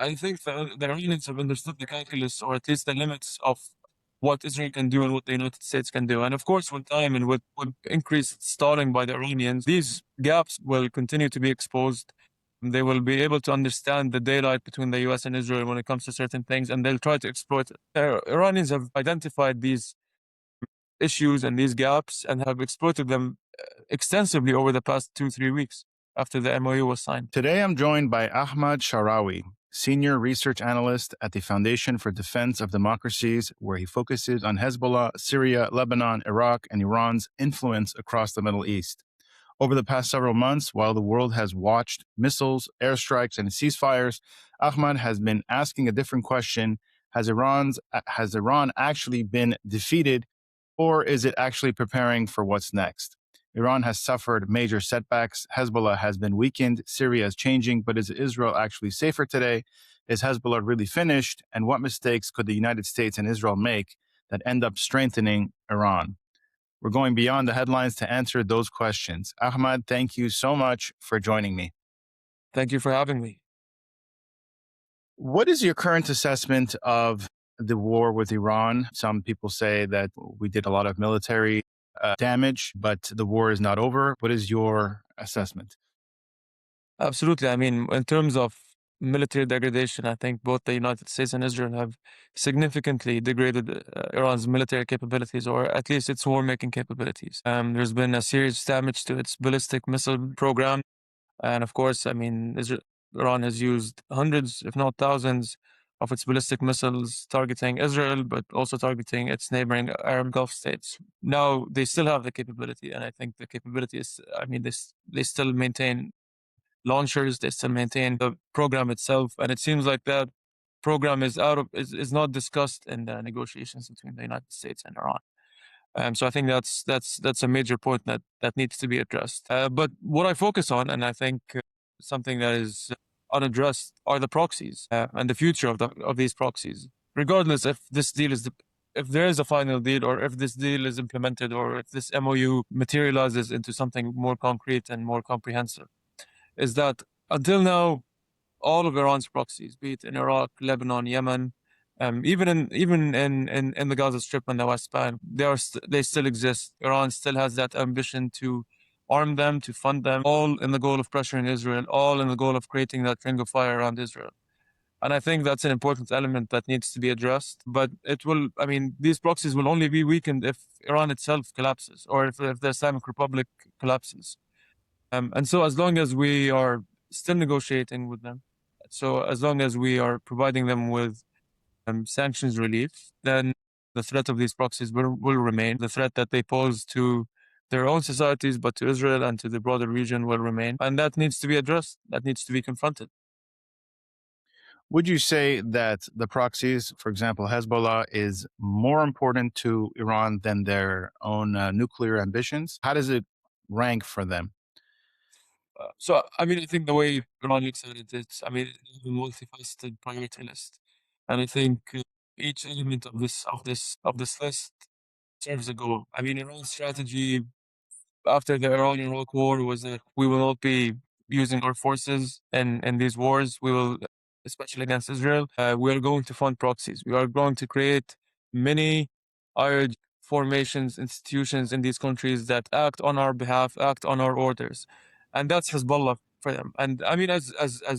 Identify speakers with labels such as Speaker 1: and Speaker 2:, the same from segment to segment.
Speaker 1: I think the Iranians have understood the calculus, or at least the limits of what Israel can do and what the United States can do. And of course, with time and with increased stalling by the Iranians, these gaps will continue to be exposed. They will be able to understand the daylight between the US and Israel when it comes to certain things, and they'll try to exploit it. Iranians have identified these issues and these gaps and have exploited them extensively over the past 2-3 weeks after the MOU was signed.
Speaker 2: Today, I'm joined by Ahmad Sharawi, Senior Research Analyst at the Foundation for Defense of Democracies, where he focuses on Hezbollah, Syria, Lebanon, Iraq, and Iran's influence across the Middle East. Over the past several months, while the world has watched missiles, airstrikes, and ceasefires, Ahmad has been asking a different question. Has Iran actually been defeated, or is it actually preparing for what's next? Iran has suffered major setbacks. Hezbollah has been weakened. Syria is changing, but is Israel actually safer today? Is Hezbollah really finished? And what mistakes could the United States and Israel make that end up strengthening Iran? We're going beyond the headlines to answer those questions. Ahmad, thank you so much for joining me.
Speaker 1: Thank you for having me.
Speaker 2: What is your current assessment of the war with Iran? Some people say that we did a lot of military damage, but the war is not over. What is your assessment?
Speaker 1: Absolutely. I mean, in terms of military degradation, I think both the United States and Israel have significantly degraded Iran's military capabilities, or at least its war-making capabilities. There's been a serious damage to its ballistic missile program. And of course, I mean, Iran has used hundreds, if not thousands, of its ballistic missiles targeting Israel, but also targeting its neighboring Arab Gulf states. Now, they still have the capability, and I think the capability is, I mean, they still maintain launchers, they still maintain the program itself, and it seems like that program is not discussed in the negotiations between the United States and Iran. So I think that's a major point that needs to be addressed. But what I focus on, and I think something that is unaddressed, are the proxies and the future of these proxies. Regardless if this deal if there is a final deal, or if this deal is implemented, or if this MOU materializes into something more concrete and more comprehensive, is that until now, all of Iran's proxies, be it in Iraq, Lebanon, Yemen, even in the Gaza Strip and the West Bank, they still exist. Iran still has that ambition to arm them, to fund them, all in the goal of pressuring Israel, all in the goal of creating that ring of fire around Israel. And I think that's an important element that needs to be addressed. But these proxies will only be weakened if Iran itself collapses, or if the Islamic Republic collapses. And so as long as we are still negotiating with them, so as long as we are providing them with sanctions relief, then the threat of these proxies will remain. The threat that they pose to their own societies, but to Israel and to the broader region, will remain. And that needs to be addressed. That needs to be confronted.
Speaker 2: Would you say that the proxies, for example, Hezbollah, is more important to Iran than their own nuclear ambitions? How does it rank for them?
Speaker 1: I think the way Iran looks at it, it's a multifaceted priority list. And I think each element of this list serves a goal. Iran's strategy after the Iran-Iraq war was that we will not be using our forces in these wars. We will, especially against Israel, we are going to fund proxies. We are going to create many IRG formations, institutions in these countries that act on our behalf, act on our orders. And that's Hezbollah for them. And as a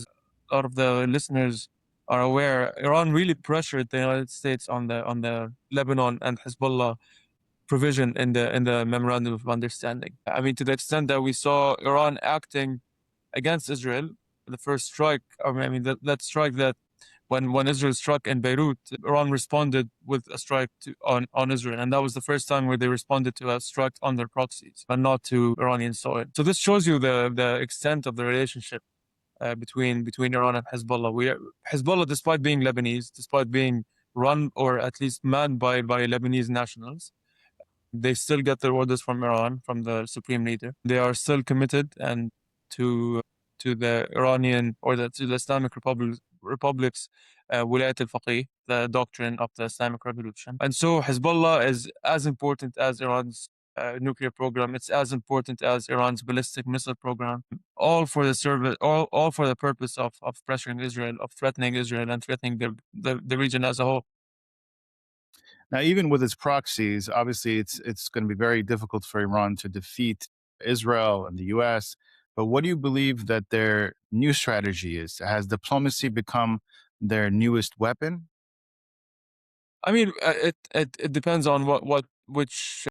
Speaker 1: lot of the listeners are aware, Iran really pressured the United States on the Lebanon and Hezbollah provision in the memorandum of understanding. To the extent that we saw Iran acting against Israel, the first strike. That strike that when Israel struck in Beirut, Iran responded with a strike on Israel, and that was the first time where they responded to a strike on their proxies, but not to Iranian soil. So this shows you the extent of the relationship between Iran and Hezbollah. Hezbollah, despite being Lebanese, despite being run or at least manned by Lebanese nationals, they still get their orders from Iran, from the supreme leader. They are still committed and to the Iranian or to the Islamic Republic's Wilayat al-Faqih, the doctrine of the Islamic Revolution. And so Hezbollah is as important as Iran's nuclear program. It's as important as Iran's ballistic missile program. All for the service, all for the purpose of pressuring Israel, of threatening Israel, and threatening the region as a whole.
Speaker 2: Now, even with its proxies, obviously it's going to be very difficult for Iran to defeat Israel and the U.S. But what do you believe that their new strategy is? Has diplomacy become their newest weapon?
Speaker 1: I mean, it depends on which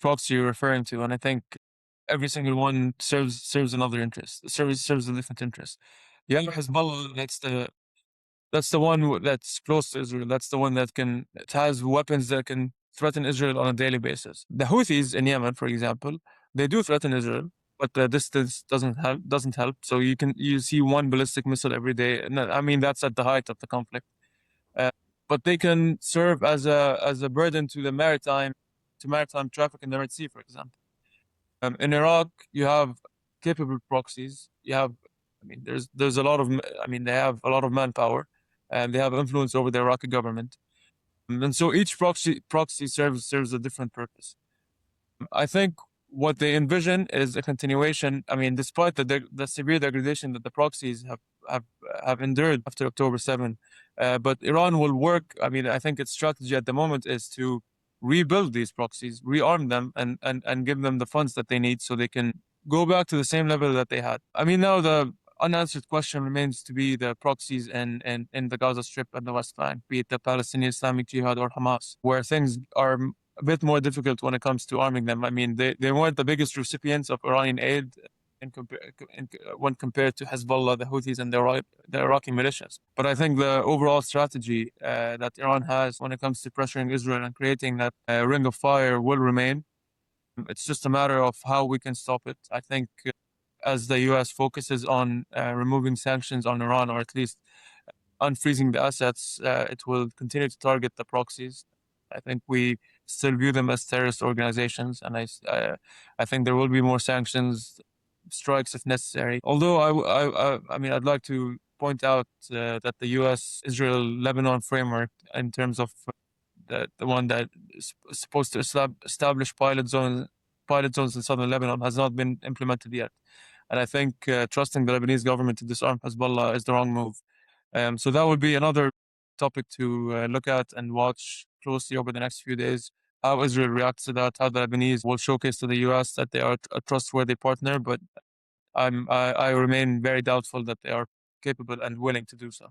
Speaker 1: proxy you're referring to, and I think every single one serves another interest, serves a different interest. You have Hezbollah, that's the one that's close to Israel. That's the one it has weapons that can threaten Israel on a daily basis. The Houthis in Yemen, for example, they do threaten Israel, but the distance doesn't help. So you see one ballistic missile every day. And I mean, that's at the height of the conflict. Uh, but they can serve as a burden to maritime traffic in the Red Sea, for example. In Iraq, you have capable proxies. I mean, there's a lot of, I mean, they have a lot of manpower, and they have influence over the Iraqi government. And so each proxy serves a different purpose. I think what they envision is a continuation. I mean, despite the severe degradation that the proxies have have endured after October 7, but Iran will work. I mean, I think its strategy at the moment is to rebuild these proxies, rearm them, and give them the funds that they need so they can go back to the same level that they had. I mean, now the unanswered question remains to be the proxies in the Gaza Strip and the West Bank, be it the Palestinian Islamic Jihad or Hamas, where things are a bit more difficult when it comes to arming them. I mean, they weren't the biggest recipients of Iranian aid when compared to Hezbollah, the Houthis, and the Iraqi militias. But I think the overall strategy that Iran has when it comes to pressuring Israel and creating that ring of fire will remain. It's just a matter of how we can stop it. I think as the U.S. focuses on removing sanctions on Iran, or at least unfreezing the assets, it will continue to target the proxies. I think we still view them as terrorist organizations, and I think there will be more sanctions, strikes if necessary. Although I mean, I'd like to point out that the U.S.-Israel-Lebanon framework, in terms of the one that is supposed to establish pilot zones in southern Lebanon, has not been implemented yet. And I think trusting the Lebanese government to disarm Hezbollah is the wrong move. So that would be another topic to look at and watch closely over the next few days. How Israel reacts to that, how the Lebanese will showcase to the U.S. that they are a trustworthy partner, but I remain very doubtful that they are capable and willing to do so.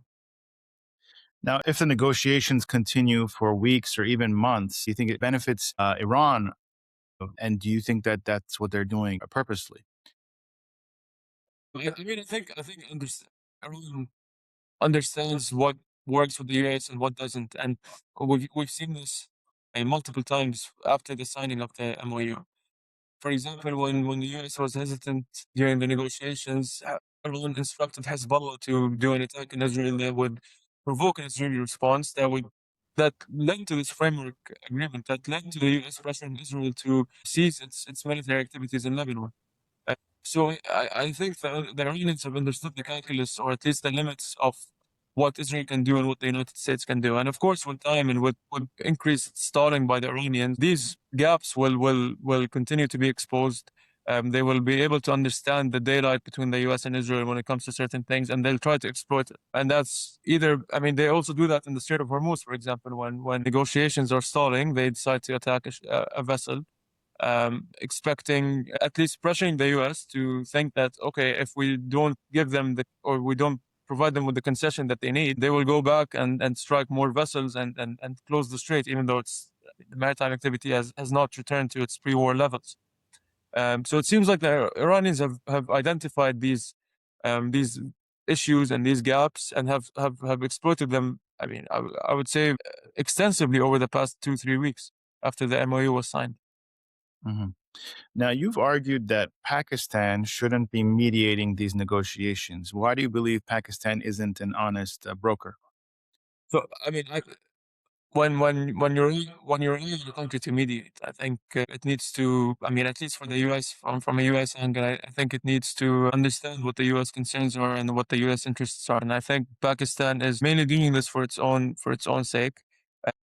Speaker 2: Now, if the negotiations continue for weeks or even months, do you think it benefits Iran? And do you think that that's what they're doing purposely?
Speaker 1: I mean, I think Iran understands what works with the US and what doesn't, and we've seen this multiple times after the signing of the MOU. For example, when the US was hesitant during the negotiations, Iran instructed Hezbollah to do an attack in Israel that would provoke an Israeli response that led to this framework agreement, that led to the US pressuring Israel to cease its military activities in Lebanon. So I think the Iranians have understood the calculus, or at least the limits of what Israel can do and what the United States can do. And of course, with time and with increased stalling by the Iranians, these gaps will continue to be exposed. They will be able to understand the daylight between the US and Israel when it comes to certain things, and they'll try to exploit it. And that's either, I mean, they also do that in the Strait of Hormuz, for example, when negotiations are stalling, they decide to attack a vessel, expecting, at least pressuring the US to think that, okay, if we don't give them or we don't provide them with the concession that they need, they will go back and strike more vessels and close the strait, even though the maritime activity has not returned to its pre-war levels. So it seems like the Iranians have identified these issues and these gaps and have exploited them. I mean, I would say extensively over the past 2-3 weeks after the MOU was signed.
Speaker 2: Mhm. Now, you've argued that Pakistan shouldn't be mediating these negotiations. Why do you believe Pakistan isn't an honest broker?
Speaker 1: So I mean, when you're in a country to mediate, I think it needs to. I mean, at least for the U.S. from a U.S. angle, I think it needs to understand what the U.S. concerns are and what the U.S. interests are. And I think Pakistan is mainly doing this for its own sake.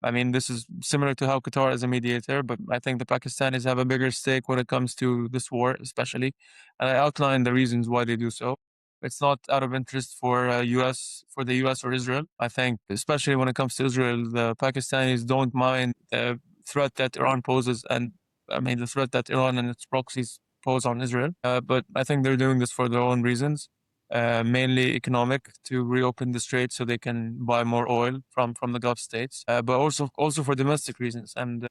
Speaker 1: I mean, this is similar to how Qatar is a mediator, but I think the Pakistanis have a bigger stake when it comes to this war, especially. And I outlined the reasons why they do so. It's not out of interest for the US or Israel. I think, especially when it comes to Israel, the Pakistanis don't mind the threat that Iran poses, and I mean the threat that Iran and its proxies pose on Israel. But I think they're doing this for their own reasons, mainly economic, to reopen the strait so they can buy more oil from the Gulf states, but also for domestic reasons. And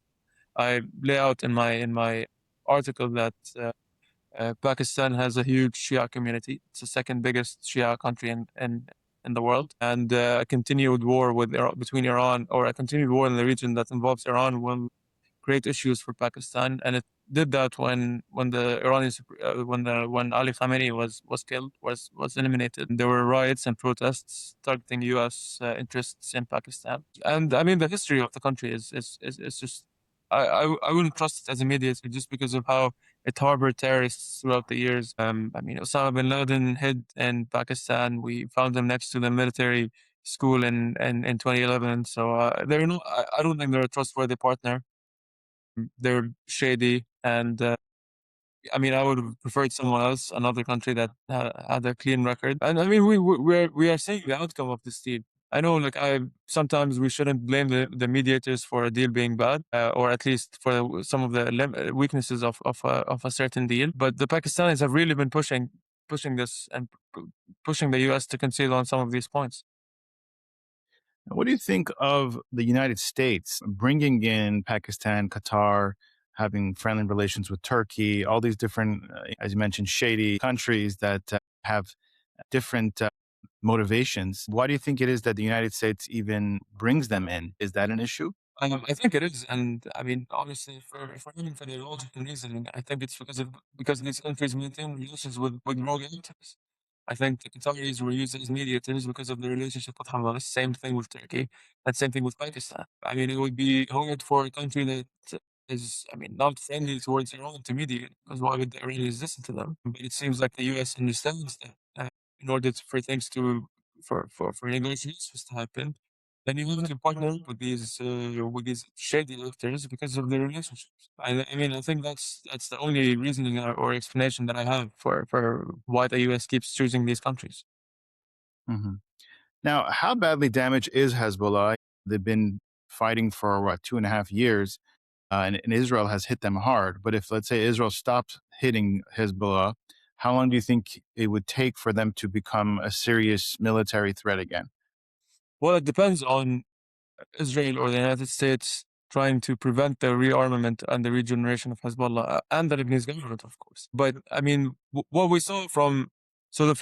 Speaker 1: I lay out in my article that Pakistan has a huge Shia community. It's the second biggest Shia country in the world, and a continued war between Iran, or a continued war in the region that involves Iran, will create issues for Pakistan, and it did that when the Iranians when Ali Khamenei was killed, was eliminated. There were riots and protests targeting U.S. Interests in Pakistan, and I mean the history of the country is just I wouldn't trust it as a mediator just because of how it harbored terrorists throughout the years. I mean, Osama bin Laden hid in Pakistan. We found him next to the military school in 2011. So they're not. I don't think they're a trustworthy partner. They're shady, and I mean, I would have preferred someone else, another country that had a clean record. And I mean, we are seeing the outcome of this deal. I know, like, I sometimes we shouldn't blame the mediators for a deal being bad, or at least for some of the weaknesses of a certain deal. But the Pakistanis have really been pushing this and pushing the U.S. to concede on some of these points.
Speaker 2: What do you think of the United States bringing in Pakistan, Qatar, having friendly relations with Turkey, all these different, as you mentioned, shady countries that have different motivations? Why do you think it is that the United States even brings them in? Is that an issue?
Speaker 1: I think it is, and I mean, honestly, for even for the logical reasoning, I think it's because these countries maintain relations with rogue actors. I think the Qataris were used as mediators because of the relationship with Hamas. Same thing with Turkey, and same thing with Pakistan. I mean, it would be hard for a country that is, I mean, not friendly towards Iran to mediate, because why would the Iranians listen to them? But it seems like the U.S. understands that in order for things to for negotiations to happen, then you have to partner up with these shady actors because of their relationships. I mean, I think that's the only reasoning or explanation that I have for why the U.S. keeps choosing these countries.
Speaker 2: hmm Now, how badly damaged is Hezbollah? They've been fighting for what, 2.5 years, and Israel has hit them hard. But if, let's say, Israel stops hitting Hezbollah, how long do you think it would take for them to become a serious military threat again?
Speaker 1: Well, it depends on Israel or the United States trying to prevent the rearmament and the regeneration of Hezbollah, and the Lebanese government, of course. But I mean, what we saw from the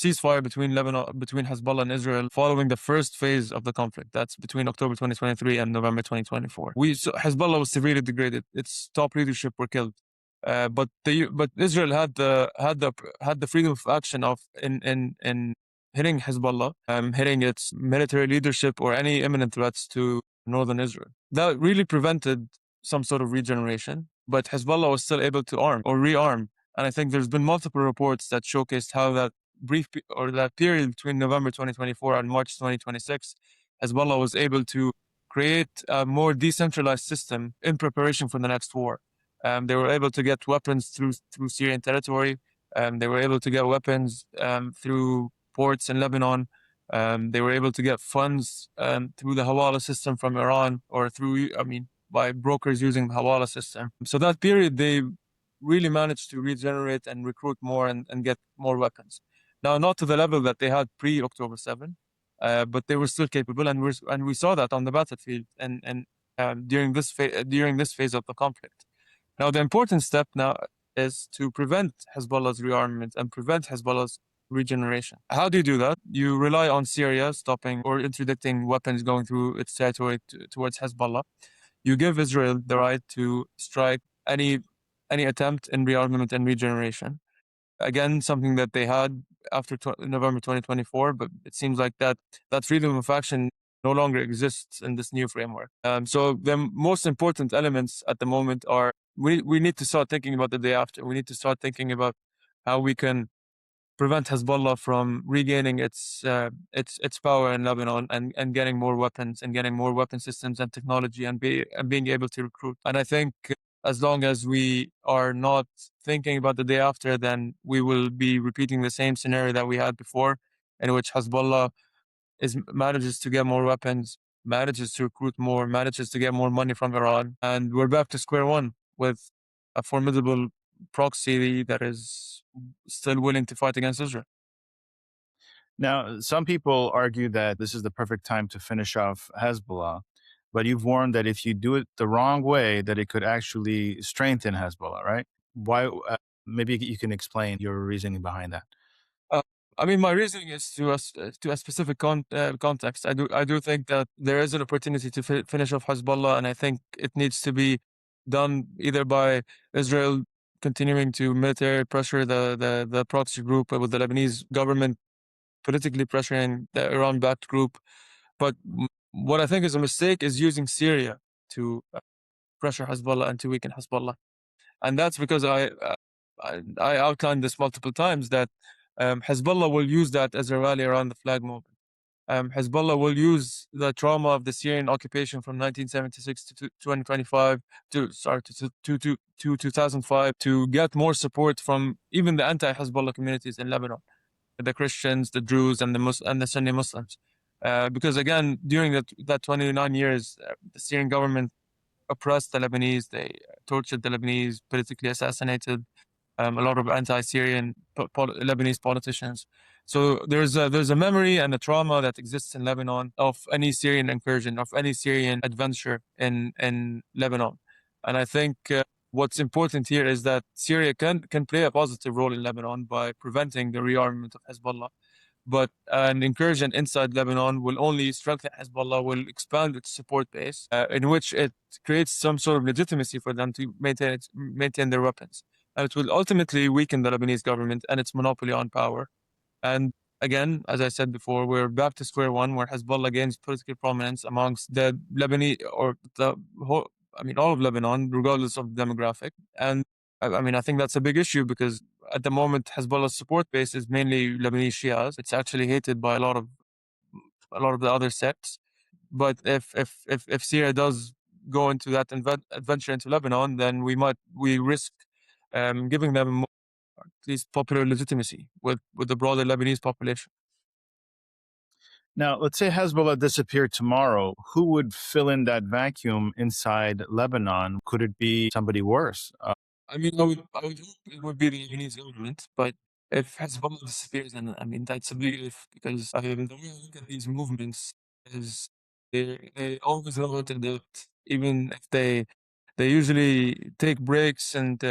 Speaker 1: ceasefire between Hezbollah and Israel following the first phase of the conflict, that's between October 2023 and November 2024. Hezbollah was severely degraded. Its top leadership were killed. But Israel had the freedom of action of in hitting Hezbollah, hitting its military leadership or any imminent threats to northern Israel. That really prevented some sort of regeneration, but Hezbollah was still able to arm or rearm. And I think there's been multiple reports that showcased how that period between November 2024 and March 2026, Hezbollah was able to create a more decentralized system in preparation for the next war. They were able to get weapons through Syrian territory. They were able to get weapons through ports in Lebanon. They were able to get funds through the Hawala system from Iran, or by brokers using the Hawala system. So that period, they really managed to regenerate and recruit more and get more weapons. Now, not to the level that they had pre-October 7, but they were still capable, and we saw that on the battlefield and during this phase of the conflict. Now, the important step now is to prevent Hezbollah's rearmament and prevent Hezbollah's regeneration. How do you do that? You rely on Syria stopping or interdicting weapons going through its territory towards Hezbollah. You give Israel the right to strike any attempt in rearmament and regeneration. Again, something that they had after November 2024, but it seems like that freedom of action no longer exists in this new framework. So the most important elements at the moment are we need to start thinking about the day after. We need to start thinking about how we can prevent Hezbollah from regaining its power in Lebanon and getting more weapons and getting more weapon systems and technology and being able to recruit. And I think as long as we are not thinking about the day after, then we will be repeating the same scenario that we had before, in which Hezbollah manages to get more weapons, manages to recruit more, manages to get more money from Iran, and we're back to square one with a formidable proxy that is still willing to fight against Israel.
Speaker 2: Now, some people argue that this is the perfect time to finish off Hezbollah, but you've warned that if you do it the wrong way, that it could actually strengthen Hezbollah, right? Why? Maybe you can explain your reasoning behind that.
Speaker 1: Uh, I mean, my reasoning is to a specific context. I do think that there is an opportunity to finish off Hezbollah, and I think it needs to be done either by Israel continuing to military pressure the proxy group with the Lebanese government politically pressuring the Iran-backed group. But what I think is a mistake is using Syria to pressure Hezbollah and to weaken Hezbollah. And that's because I outlined this multiple times that Hezbollah will use that as a rally around the flag movement. Hezbollah will use the trauma of the Syrian occupation from 1976 to 2025 to 2005 to get more support from even the anti-Hezbollah communities in Lebanon, the Christians, the Druze, and the Sunni Muslims. Because again, during that 29 years, the Syrian government oppressed the Lebanese. They tortured the Lebanese, politically assassinated a lot of anti-Syrian Lebanese politicians. So there's a memory and a trauma that exists in Lebanon of any Syrian incursion, of any Syrian adventure in Lebanon. And I think what's important here is that Syria can play a positive role in Lebanon by preventing the rearmament of Hezbollah. But an incursion inside Lebanon will only strengthen Hezbollah, will expand its support base, in which it creates some sort of legitimacy for them to maintain their weapons. And it will ultimately weaken the Lebanese government and its monopoly on power. And again, as I said before, we're back to square one, where Hezbollah gains political prominence amongst the Lebanese or the whole, I mean, all of Lebanon, regardless of demographic. And I mean, I think that's a big issue because at the moment, Hezbollah's support base is mainly Lebanese Shias. It's actually hated by a lot of the other sects. But if Syria does go into that adventure into Lebanon, then we risk giving them more, at least popular legitimacy with the broader Lebanese population.
Speaker 2: Now, let's say Hezbollah disappeared tomorrow. Who would fill in that vacuum inside Lebanon? Could it be somebody worse?
Speaker 1: I mean, I would hope it would be the Lebanese government, but if Hezbollah disappears, then I mean that's a big if because the way I look at these movements is they always know how to adapt, even if they usually take breaks and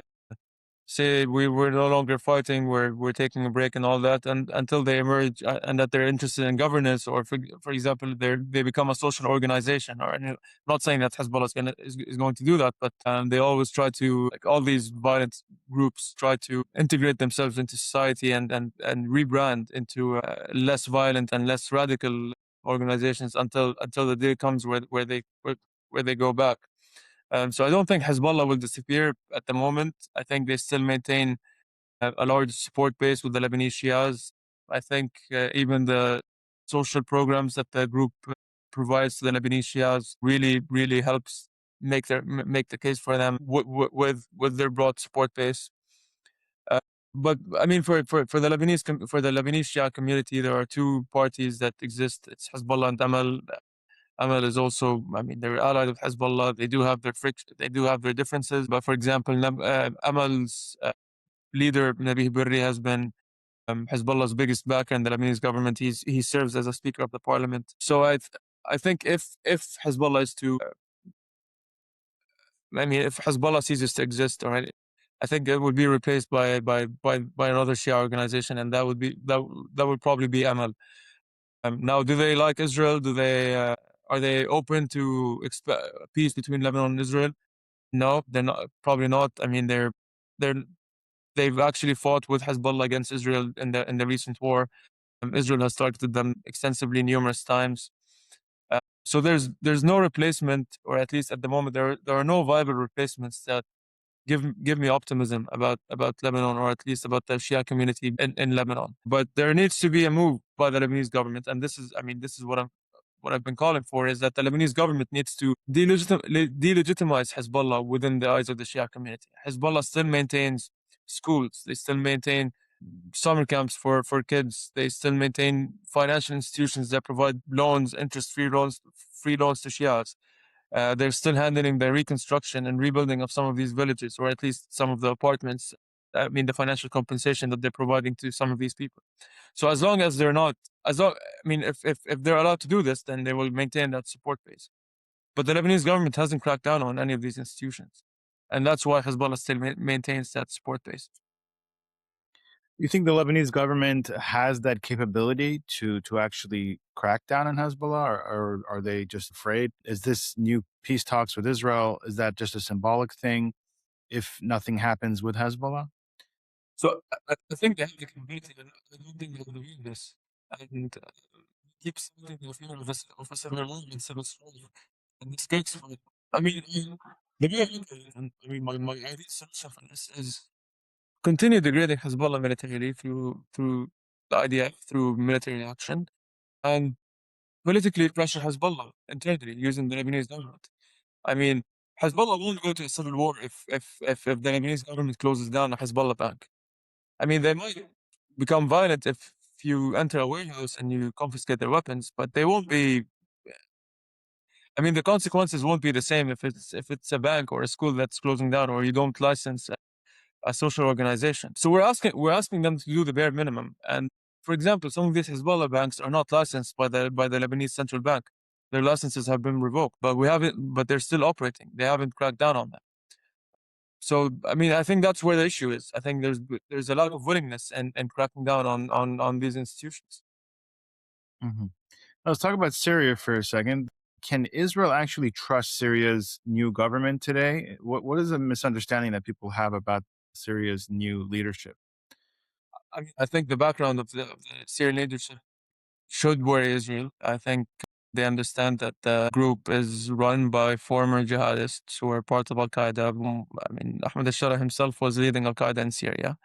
Speaker 1: say we're no longer fighting, we're taking a break and all that, and until they emerge and that they're interested in governance, or for example, they become a social organization. Or not saying that Hezbollah is going to do that, but they always try to, like all these violent groups, try to integrate themselves into society and rebrand into less violent and less radical organizations until the day comes where they go back. So I don't think Hezbollah will disappear at the moment. I think they still maintain a large support base with the Lebanese Shias. I think even the social programs that the group provides to the Lebanese Shias really helps make the case for them with their broad support base. But I mean, for the Lebanese Shia community, there are two parties that exist. It's Hezbollah and Amal. Amal is also, I mean, they're allied of Hezbollah. They do have their they do have their differences. But for example, Amal's leader, Nabi Berri, has been Hezbollah's biggest backer in the Lebanese government. He serves as a speaker of the parliament. So I think if Hezbollah is to, I mean, if Hezbollah ceases to exist, or I think it would be replaced by another Shia organization, and that would probably be Amal. Now, do they like Israel? Do they are they open to peace between Lebanon and Israel? No, they're not. Probably not. I mean, they've actually fought with Hezbollah against Israel in the recent war. Israel has targeted them extensively numerous times. So there's no replacement, or at least at the moment there are no viable replacements that give me optimism about Lebanon, or at least about the Shia community in Lebanon. But there needs to be a move by the Lebanese government, and this is what I've been calling for, is that the Lebanese government needs to delegitimize Hezbollah within the eyes of the Shia community. Hezbollah still maintains schools. They still maintain summer camps for kids. They still maintain financial institutions that provide loans, free loans to Shias. They're still handling the reconstruction and rebuilding of some of these villages, or at least some of the apartments. I mean, the financial compensation that they're providing to some of these people. So as long as they're not, as long, I mean, if they're allowed to do this, then they will maintain that support base. But the Lebanese government hasn't cracked down on any of these institutions, and that's why Hezbollah still maintains that support base.
Speaker 2: You think the Lebanese government has that capability to actually crack down on Hezbollah, or are they just afraid? Is this new peace talks with Israel, is that just a symbolic thing if nothing happens with Hezbollah?
Speaker 1: So I think they have the capability, and I don't think they're doing this. And keep something the fear of a civil war and civil strife. And this takes for it. I mean, the way I look at it, and I mean, my ideal solution for this is continue degrading Hezbollah militarily through the IDF, through military action, and politically pressure Hezbollah internally using the Lebanese government. I mean, Hezbollah won't go to a civil war if the Lebanese government closes down a Hezbollah bank. I mean, they might become violent if you enter a warehouse and you confiscate their weapons, but they won't be. I mean, the consequences won't be the same if it's a bank or a school that's closing down, or you don't license a social organization. So we're asking them to do the bare minimum. And for example, some of these Hezbollah banks are not licensed by the Lebanese central bank. Their licenses have been revoked, but they're still operating. They haven't cracked down on that. So I mean, I think that's where the issue is. I think there's a lot of willingness and cracking down on these institutions.
Speaker 2: Hmm. Let's talk about Syria for a second. Can Israel actually trust Syria's new government today? What is a misunderstanding that people have about Syria's new leadership?
Speaker 1: I mean, I think the background of the Syrian leadership should worry Israel. I think they understand that the group is run by former jihadists who are part of Al Qaeda. I mean, Ahmad Sharawi himself was leading Al Qaeda in Syria.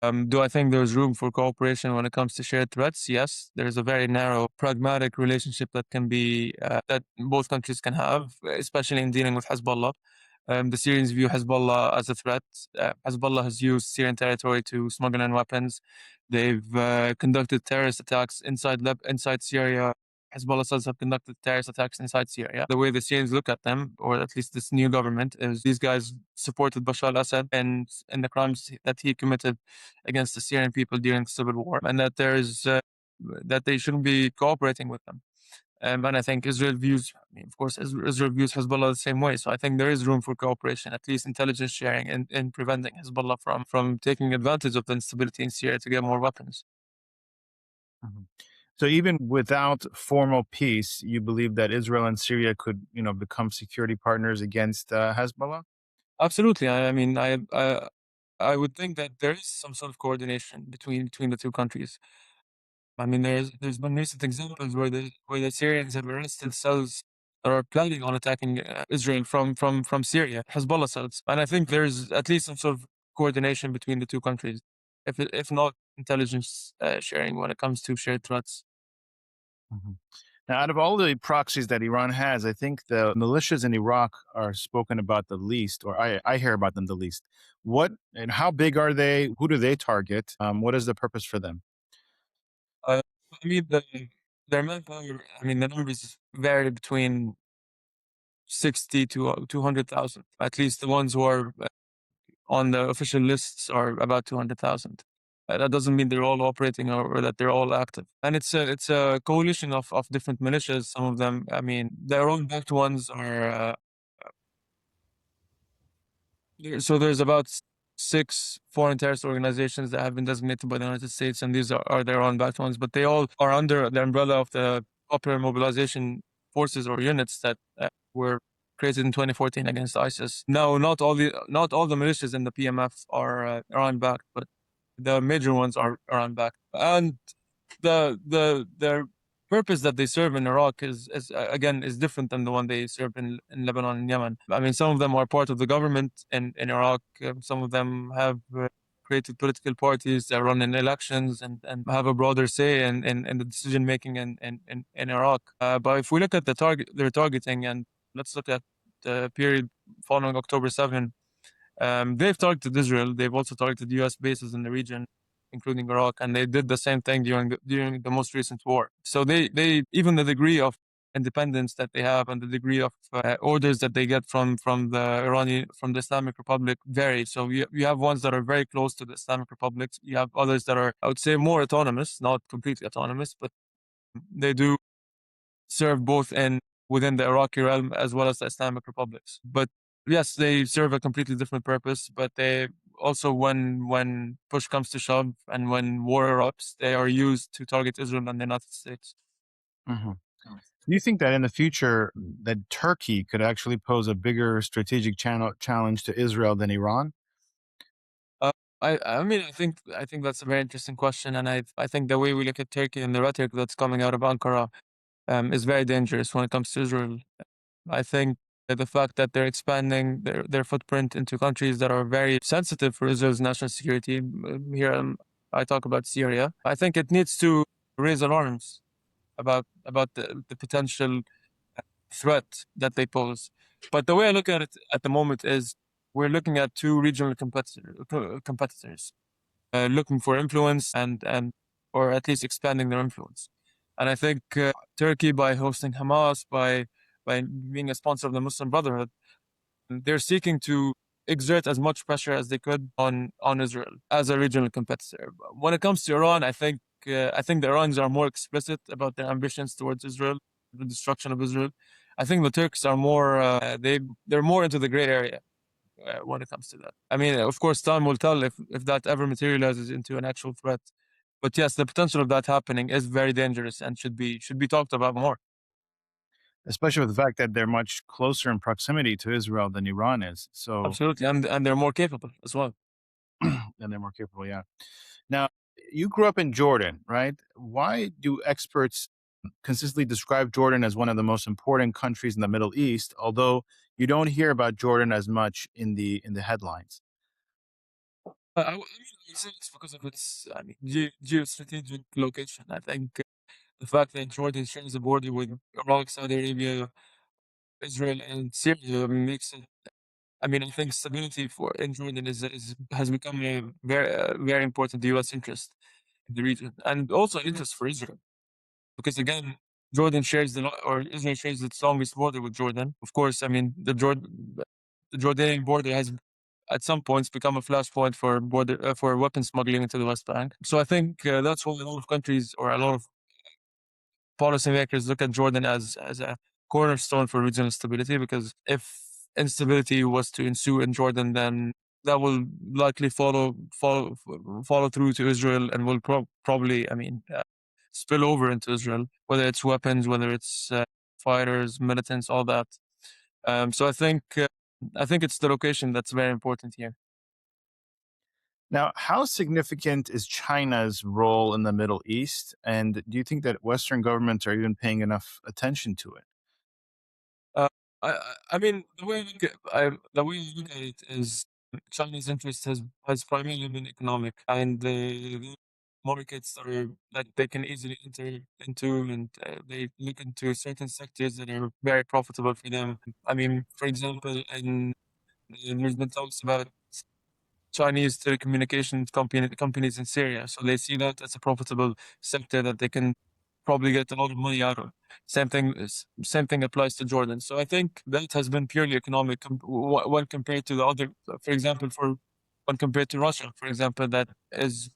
Speaker 1: Do I think there's room for cooperation when it comes to shared threats? Yes, there's a very narrow, pragmatic relationship that both countries can have, especially in dealing with Hezbollah. The Syrians view Hezbollah as a threat. Hezbollah has used Syrian territory to smuggle in weapons. They've conducted terrorist attacks inside Syria. Hezbollah cells have conducted terrorist attacks inside Syria. The way the Syrians look at them, or at least this new government, is these guys supported Bashar al-Assad and in the crimes that he committed against the Syrian people during the civil war, and that they shouldn't be cooperating with them. And I think Israel views, I mean, of course, Israel views Hezbollah the same way. So I think there is room for cooperation, at least intelligence sharing, in preventing Hezbollah from taking advantage of the instability in Syria to get more weapons.
Speaker 2: Mhm. So even without formal peace, you believe that Israel and Syria could, become security partners against Hezbollah?
Speaker 1: Absolutely. I mean, I would think that there is some sort of coordination between the two countries. I mean, there's been recent examples where the Syrians have arrested cells that are planning on attacking Israel from Syria, Hezbollah cells, and I think there's at least some sort of coordination between the two countries, if not intelligence sharing when it comes to shared threats.
Speaker 2: Mhm. Now, out of all the proxies that Iran has, I think the militias in Iraq are spoken about the least, or I hear about them the least. What and how big are they? Who do they target? What is the purpose for them?
Speaker 1: Uh, I mean, their manpower. I mean, the numbers vary between 60 to 200,000. At least the ones who are on the official lists are about 200,000. That doesn't mean they're all operating or that they're all active. And it's a coalition of different militias. Some of them, I mean, their own backed ones are. So there's about six foreign terrorist organizations that have been designated by the United States, and these are their own backed ones, but they all are under the umbrella of the Popular Mobilization Forces or units that were created in 2014 against ISIS. Now, not all the militias in the PMF are Iran backed, but the major ones are Iran backed, and the purpose that they serve in Iraq is again is different than the one they serve in Lebanon and Yemen. I mean, some of them are part of the government in Iraq. Some of them have created political parties that run in elections and have a broader say in the decision making in Iraq. But if we look at the target they're targeting, and let's look at the period following October 7, they've targeted Israel. They've also targeted U.S. bases in the region, including Iraq, and they did the same thing during the most recent war. So they even the degree of independence that they have and the degree of orders that they get from the Islamic Republic vary. So you have ones that are very close to the Islamic Republic. You have others that are, I would say, more autonomous, not completely autonomous, but they do serve both in within the Iraqi realm as well as the Islamic republics. But yes, they serve a completely different purpose. But they also, when push comes to shove and when war erupts, they are used to target Israel and the United States.
Speaker 2: Hmm. Do you think that in the future that Turkey could actually pose a bigger strategic challenge to Israel than Iran?
Speaker 1: Uh, I mean, I think that's a very interesting question, and I think the way we look at Turkey and the rhetoric that's coming out of Ankara is very dangerous when it comes to Israel. I think that the fact that they're expanding their footprint into countries that are very sensitive for Israel's national security. Here, I talk about Syria. I think it needs to raise alarms about the potential threat that they pose. But the way I look at it at the moment is we're looking at two regional competitors looking for influence and or at least expanding their influence. And I think Turkey, by hosting Hamas, by being a sponsor of the Muslim Brotherhood, they're seeking to exert as much pressure as they could on Israel as a regional competitor. When it comes to Iran, I think the Iranians are more explicit about their ambitions towards Israel, the destruction of Israel. I think the Turks are more they're more into the gray area when it comes to that. I mean, of course, time will tell if that ever materializes into an actual threat. But yes, the potential of that happening is very dangerous and should be talked about more.
Speaker 2: Especially with the fact that they're much closer in proximity to Israel than Iran is. So,
Speaker 1: Absolutely, and they're more capable as well.
Speaker 2: and they're more capable, yeah. Now, you grew up in Jordan, right? Why do experts consistently describe Jordan as one of the most important countries in the Middle East, although you don't hear about Jordan as much in the headlines?
Speaker 1: I mean, I say it's because of its, I mean, geostrategic location. I think the fact that Jordan shares a border with Iraq, Saudi Arabia, Israel, and Syria makes it. I mean, I think stability for in Jordan is has become a very important U.S. interest in the region, and also an interest for Israel because again, Jordan shares or Israel shares its longest border with Jordan. Of course, I mean the Jordanian border has at some points become a flashpoint for border for weapon smuggling into the West Bank. So I think that's why a lot of countries or a lot of policymakers look at Jordan as a cornerstone for regional stability because if instability was to ensue in Jordan, then that will likely follow through to Israel and will probably, I mean, spill over into Israel, whether it's weapons, whether it's fighters, militants, all that. So I think it's the location that's very important here.
Speaker 2: Now, how significant is China's role in the Middle East? And do you think that Western governments are even paying enough attention to it?
Speaker 1: Uh, I mean, the way I look at it is Chinese interest has primarily been economic, and the markets that they can easily enter into, and they look into certain sectors that are very profitable for them. I mean, for example, there's been talks about Chinese telecommunications companies in Syria. So they see that as a profitable sector that they can probably get a lot of money out of. Same thing applies to Jordan. So I think that has been purely economic when compared to the other, for example, when compared to Russia, for example, that it's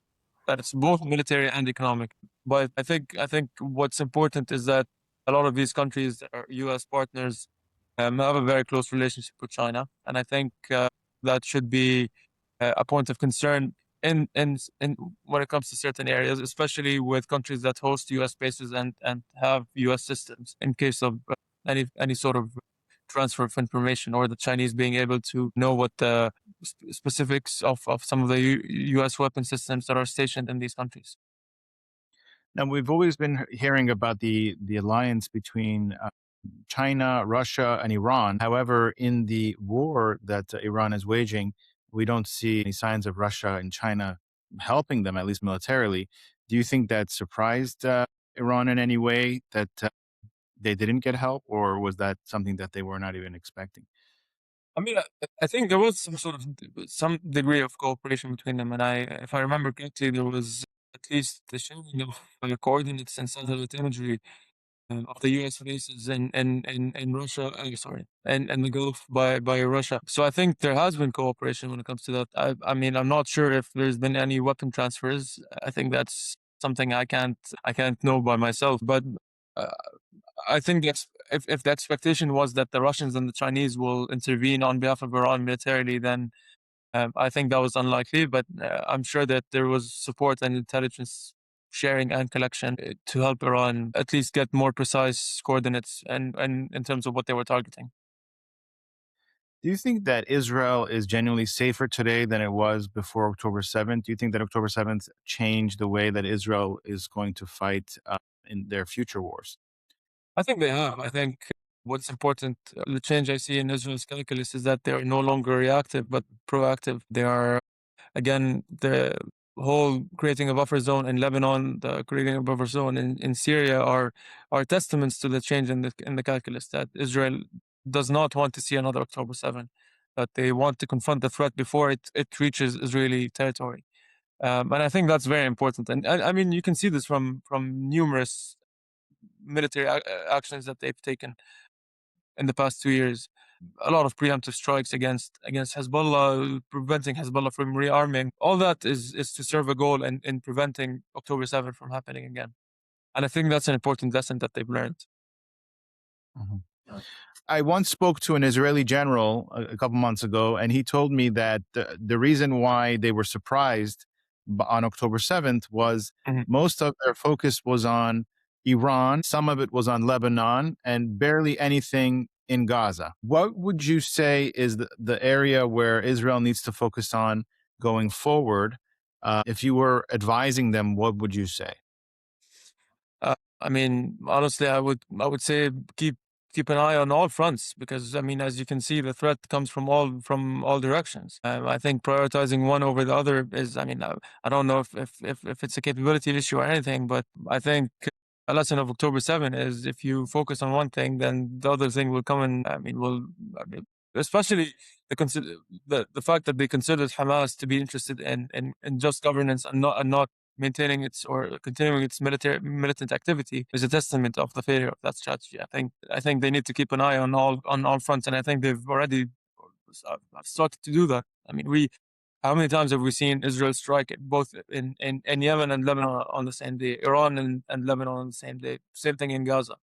Speaker 1: both military and economic. But I think what's important is that a lot of these countries that are U.S. partners have a very close relationship with China, and I think that should be a point of concern in when it comes to certain areas, especially with countries that host U.S. bases and have U.S. systems in case of any sort of transfer of information or the Chinese being able to know what the specifics of some of the U.S. weapon systems that are stationed in these countries.
Speaker 2: Now, we've always been hearing about the alliance between China, Russia, and Iran. However, in the war that Iran is waging, we don't see any signs of Russia and China helping them, at least militarily. Do you think that surprised Iran in any way that they didn't get help, or was that something that they were not even expecting?
Speaker 1: I mean, I think there was some degree of cooperation between them, and if I remember correctly, there was at least the sharing of coordinates and satellite imagery of the U.S. bases in Russia, sorry, and the Gulf by Russia. So I think there has been cooperation when it comes to that. I mean, I'm not sure if there's been any weapon transfers. I think that's something I can't know by myself, but. Uh, I think if the expectation was that the Russians and the Chinese will intervene on behalf of Iran militarily, then I think that was unlikely. But I'm sure that there was support and intelligence sharing and collection to help Iran at least get more precise coordinates and in terms of what they were targeting.
Speaker 2: Do you think that Israel is genuinely safer today than it was before October 7th? Do you think that October 7th changed the way that Israel is going to fight in their future wars?
Speaker 1: I think they have. I think what's important, the change I see in Israel's calculus is that they are no longer reactive but proactive. They are again, the whole creating a buffer zone in Lebanon, the creating a buffer zone in Syria are testaments to the change in the calculus that Israel does not want to see another October 7, that they want to confront the threat before it reaches Israeli territory. And I think that's very important. And I mean, you can see this from numerous military actions that they've taken in the past 2 years. A lot of preemptive strikes against Hezbollah, preventing Hezbollah from rearming. All that is to serve a goal in preventing October 7th from happening again. And I think that's an important lesson that they've learned.
Speaker 2: Mhm. I once spoke to an Israeli general a couple months ago, and he told me that the reason why they were surprised on October 7th was
Speaker 1: Mhm.
Speaker 2: most of their focus was on Iran, some of it was on Lebanon, and barely anything in Gaza. What would you say is the area where Israel needs to focus on going forward? If you were advising them, what would you say?
Speaker 1: I mean, honestly, I would say keep an eye on all fronts because I mean, as you can see, the threat comes from all directions. I think prioritizing one over the other is, I mean, I don't know if it's a capability issue or anything, but I think a lesson of October 7 is if you focus on one thing, then the other thing will come and I mean, especially the fact that they considered Hamas to be interested in just governance and not maintaining its or continuing its militant activity is a testament of the failure of that strategy. I think they need to keep an eye on all fronts, and I think they've already started to do that. I mean, how many times have we seen Israel strike both in Yemen and Lebanon on the same day, Iran and Lebanon on the same day, same thing in Gaza.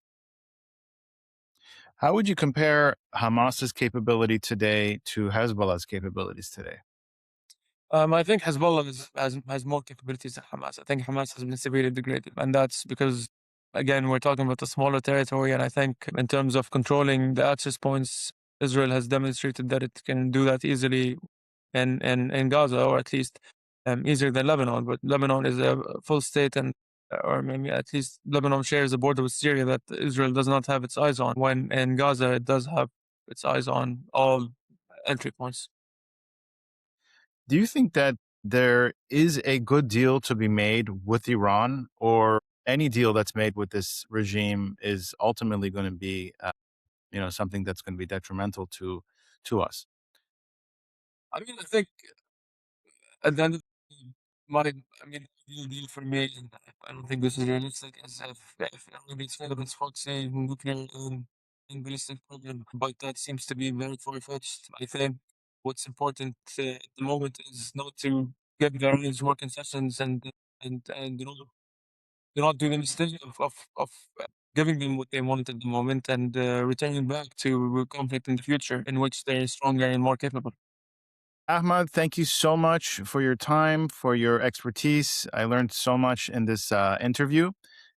Speaker 2: How would you compare Hamas's capability today to Hezbollah's capabilities today?
Speaker 1: I think Hezbollah has more capabilities than Hamas. I think Hamas has been severely degraded, and that's because, again, we're talking about a smaller territory. And I think, in terms of controlling the access points, Israel has demonstrated that it can do that easily in Gaza, or at least easier than Lebanon. But Lebanon is a full state, and or maybe at least Lebanon shares a border with Syria that Israel does not have its eyes on. When in Gaza, it does have its eyes on all entry points.
Speaker 2: Do you think that there is a good deal to be made with Iran, or any deal that's made with this regime is ultimately going to be, something that's going to be detrimental to us?
Speaker 1: I mean, I think at the end of the day, my, I mean, the ideal deal for me, and I don't think this is realistic, is if Iran gets rid of its Proxy nuclear and ballistic program, but that seems to be very far-fetched. I think what's important at the moment is not to give the Iranians more concessions and do not do the mistake of giving them what they want at the moment and returning back to conflict in the future in which they're stronger and more capable.
Speaker 2: Ahmad, thank you so much for your time, for your expertise. I learned so much in this interview,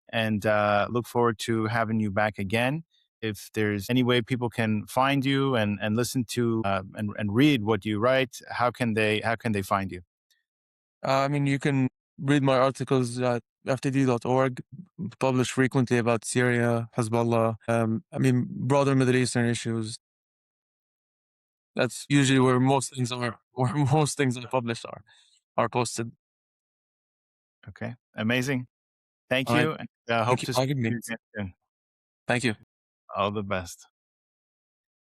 Speaker 2: and look forward to having you back again. If there's any way people can find you and listen to and read what you write, how can they find you?
Speaker 1: I mean, you can read my articles at ftd.org, publish frequently about Syria, Hezbollah, broader Middle Eastern issues. That's usually where most things are published are posted.
Speaker 2: Okay, amazing. Thank
Speaker 1: All right.
Speaker 2: you. And hope
Speaker 1: Thank you
Speaker 2: to
Speaker 1: for
Speaker 2: speak
Speaker 1: having
Speaker 2: to
Speaker 1: me.
Speaker 2: you again soon.
Speaker 1: Thank you.
Speaker 2: All the best.